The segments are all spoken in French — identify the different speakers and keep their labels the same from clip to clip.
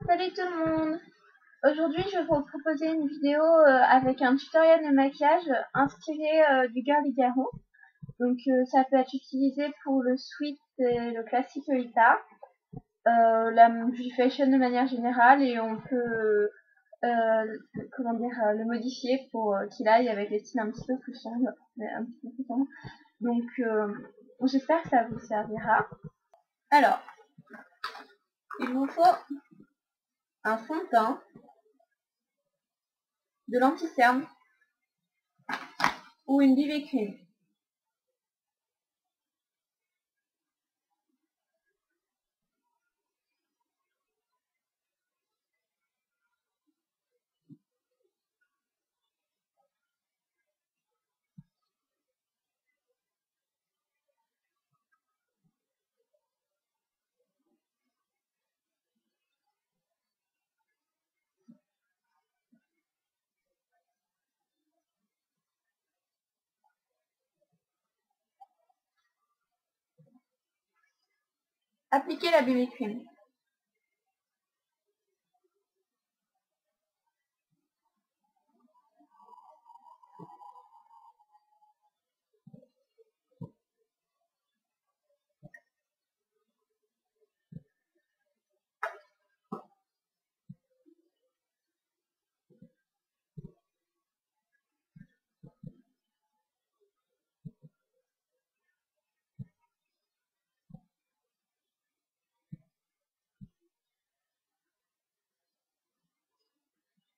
Speaker 1: Salut tout le monde! Aujourd'hui, je vais vous proposer une vidéo avec un tutoriel de maquillage inspiré du Girly Garo. Donc, ça peut être utilisé pour le sweet et le classique Lolita, la Beauty de manière générale, et on peut le modifier pour qu'il aille avec des styles un petit peu plus sombres. Donc, j'espère que ça vous servira. Alors, il vous faut un fond de teint, de l'anti-cerne ou une BB cream. Appliquez la BB cream.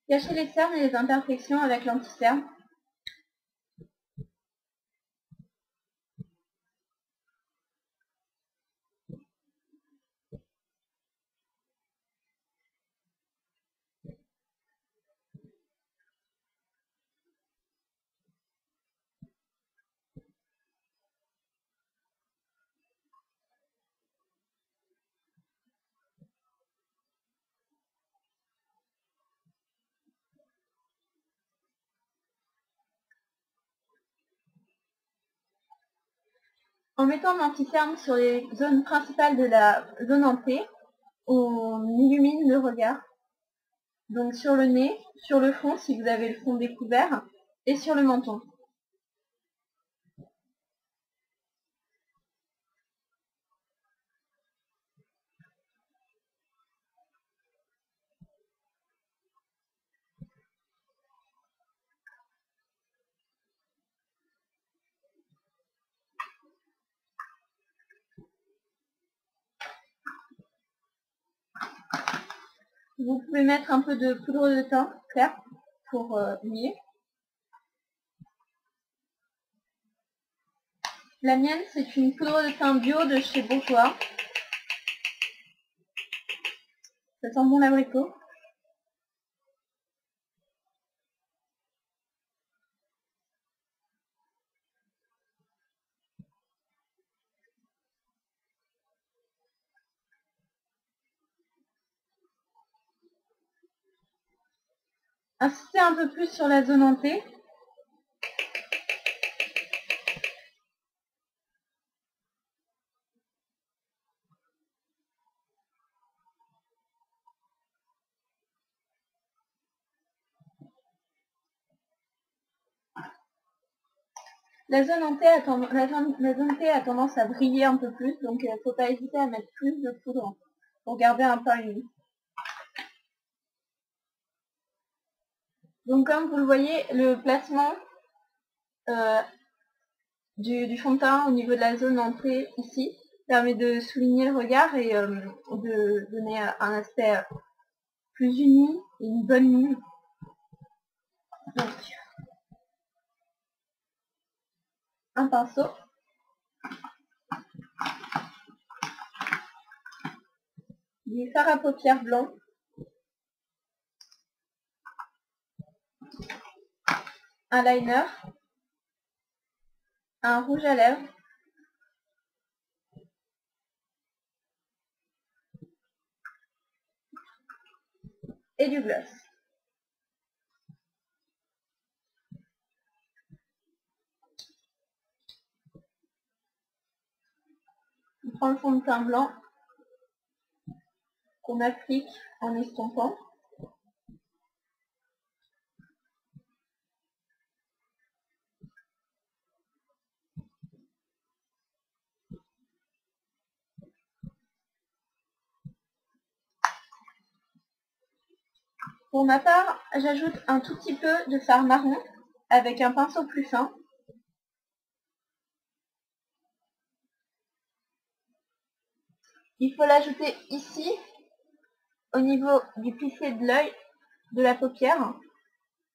Speaker 1: Cachez les cernes et les imperfections avec l'anti-cerne. En mettant l'anti-cerne sur les zones principales de la zone en T, on illumine le regard. Donc sur le nez, sur le front si vous avez le front découvert, et sur le menton. Vous pouvez mettre un peu de poudre de teint clair pour lier. La mienne, c'est une poudre de teint bio de chez Bourjois. Ça sent bon l'abricot. Insistez un peu plus sur la zone en T. La zone T a tendance à briller un peu plus, donc il ne faut pas hésiter à mettre plus de poudre pour garder un teint uni. Donc comme vous le voyez, le placement du fond de teint au niveau de la zone entrée ici permet de souligner le regard et de donner un aspect plus uni et une bonne mine. Donc, un pinceau, du fard à paupières blanc, un liner, un rouge à lèvres, et du gloss. On prend le fond de teint blanc qu'on applique en estompant. Pour ma part, j'ajoute un tout petit peu de fard marron avec un pinceau plus fin. Il faut l'ajouter ici, au niveau du plissé de l'œil, de la paupière,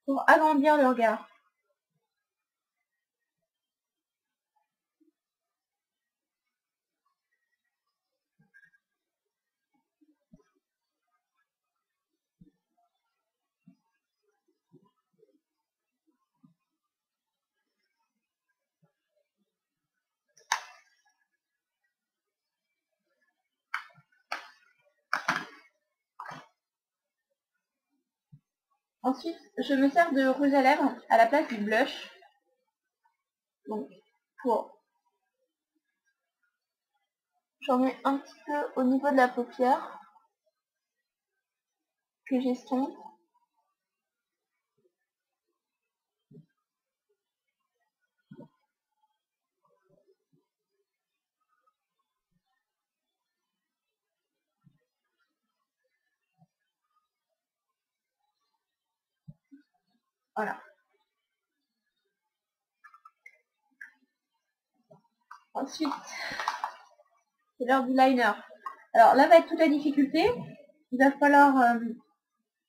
Speaker 1: pour agrandir le regard. Ensuite, je me sers de rouge à lèvres à la place du blush. Donc, j'en mets un petit peu au niveau de la paupière, que j'estompe. Voilà. Ensuite, c'est l'heure du liner. Alors là va être toute la difficulté. Il va falloir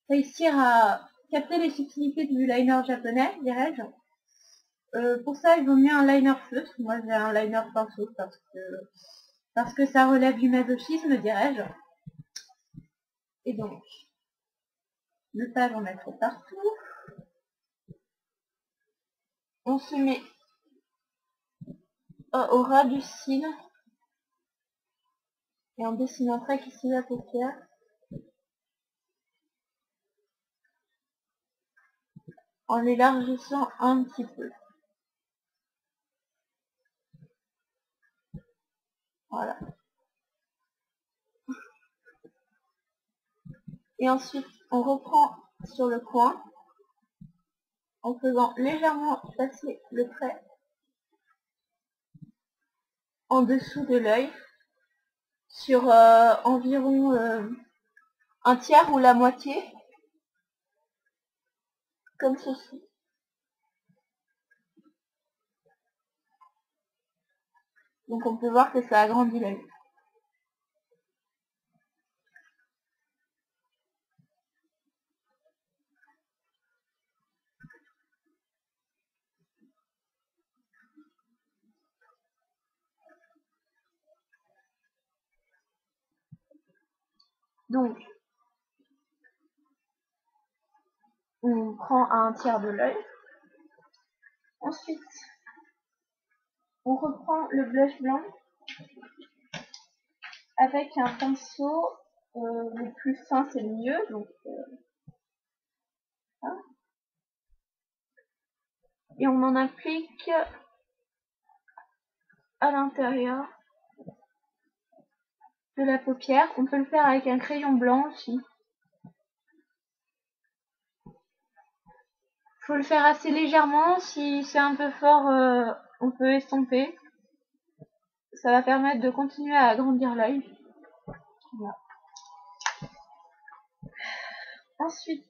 Speaker 1: réussir à capter les subtilités du liner japonais, dirais-je. Pour ça, il vaut mieux un liner feutre. Moi, j'ai un liner pinceau parce que ça relève du masochisme, dirais-je. Et donc, ne pas en mettre partout. On se met au ras du cil et on dessine un trait ici la paupière. En l'élargissant un petit peu. Voilà. Et ensuite, on reprend sur le coin en faisant légèrement passer le trait en dessous de l'œil sur environ un tiers ou la moitié, comme ceci. Donc on peut voir que ça agrandit l'œil. Donc, on prend un tiers de l'œil. Ensuite, on reprend le blush blanc avec un pinceau, le plus fin c'est le mieux. Donc, hein. Et on en applique à l'intérieur de la paupière. On peut le faire avec un crayon blanc aussi. Faut le faire assez légèrement. Si c'est un peu fort, on peut estomper. Ça va permettre de continuer à agrandir l'œil. Voilà. Ensuite,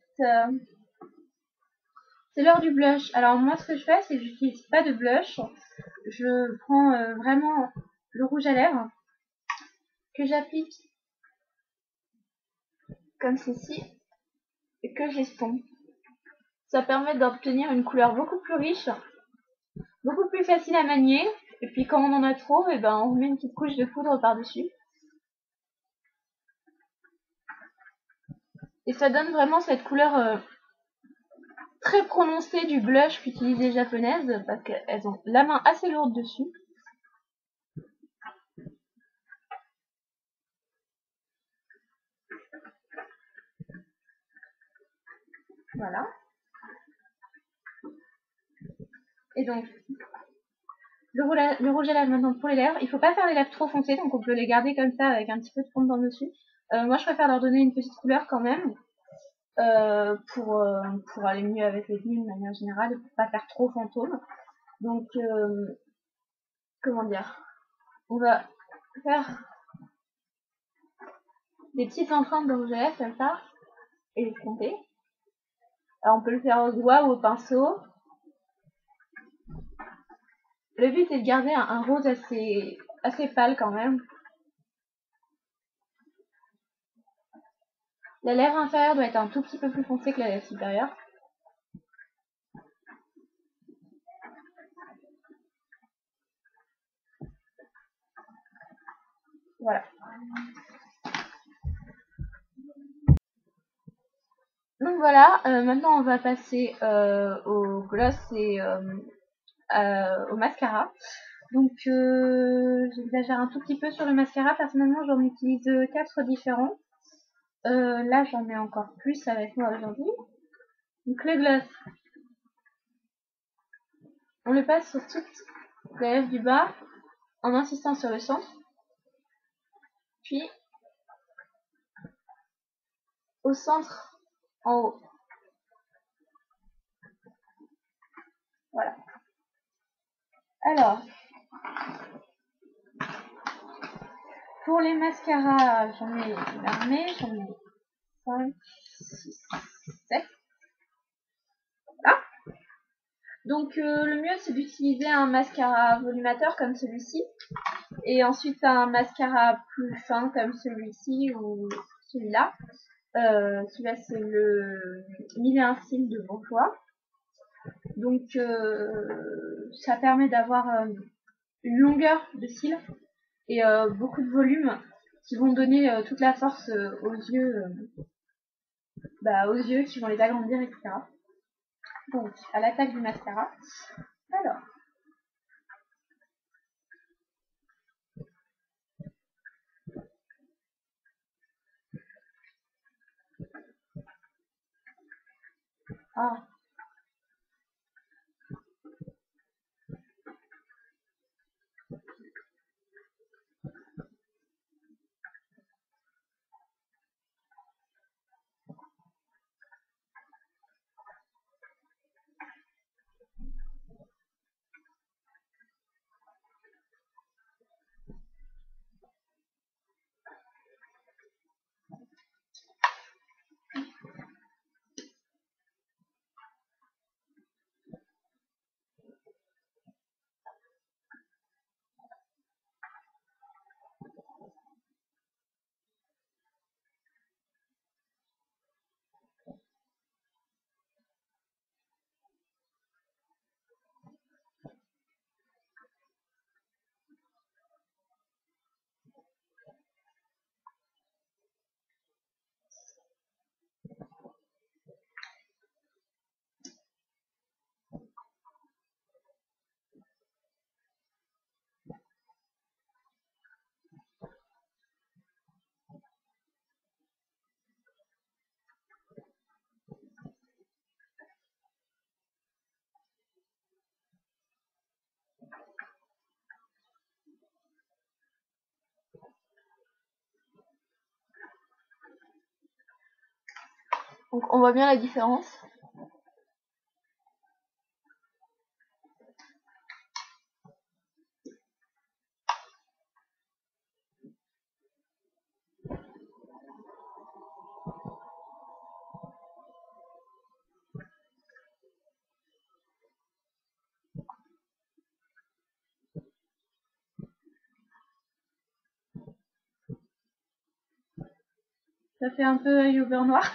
Speaker 1: c'est l'heure du blush. Alors moi, ce que je fais, c'est que j'utilise pas de blush. Je prends vraiment le rouge à lèvres que j'applique comme ceci et que j'estompe. Ça permet d'obtenir une couleur beaucoup plus riche, beaucoup plus facile à manier. Et puis quand on en a trop, et ben on met une petite couche de poudre par-dessus. Et ça donne vraiment cette couleur très prononcée du blush qu'utilisent les japonaises, parce qu'elles ont la main assez lourde dessus. Voilà. Et donc, le rouge à lèvres maintenant pour les lèvres. Il faut pas faire les lèvres trop foncées, donc on peut les garder comme ça avec un petit peu de fond dedans dessus. Moi, je préfère leur donner une petite couleur quand même, pour aller mieux avec les tenues de manière générale et pour pas faire trop fantôme. Donc, comment dire, on va faire des petites empreintes de rouge à lèvres comme ça et les fronter. Alors, on peut le faire au doigt ou au pinceau. Le but est de garder un rose assez pâle quand même. La lèvre inférieure doit être un tout petit peu plus foncée que la lèvre supérieure. Voilà. Donc voilà, maintenant on va passer au gloss et au mascara. Donc j'exagère un tout petit peu sur le mascara. Personnellement, j'en utilise 4 différents. Là, j'en ai encore plus avec moi aujourd'hui. Donc le gloss, on le passe sur toute la lèvre du bas en insistant sur le centre. Puis au centre en haut. Voilà. Alors, pour les mascaras, j'en ai une armée, j'en ai 5, 6, 7. Voilà. Donc le mieux c'est d'utiliser un mascara volumateur comme celui-ci et ensuite un mascara plus fin comme celui-ci ou celui-là. Celui-là c'est le Mille Cils de Bourjois. Donc ça permet d'avoir une longueur de cils et beaucoup de volume qui vont donner toute la force aux yeux qui vont les agrandir, etc. Donc à l'attaque du mascara. Alors, ah, donc on voit bien la différence. Ça fait un peu œil au beurre noir.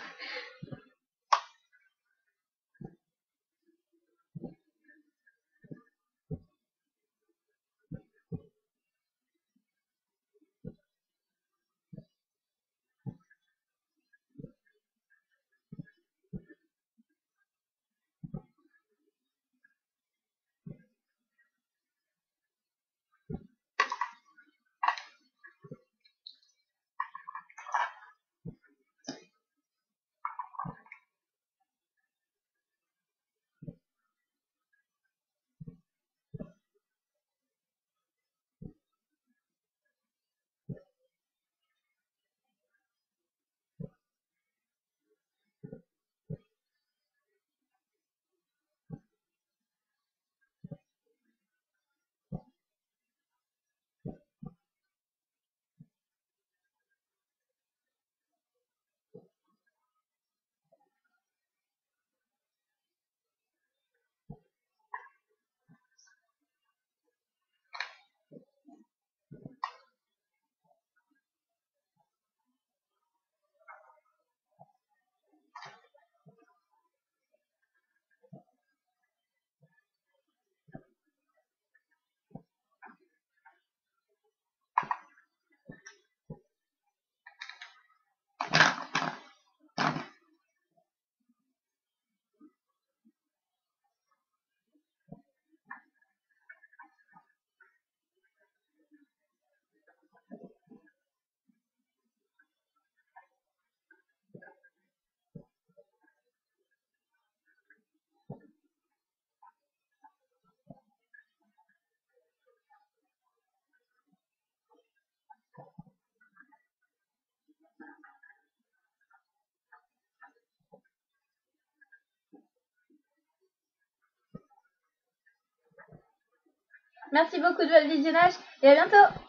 Speaker 1: Merci beaucoup de votre visionnage et à bientôt.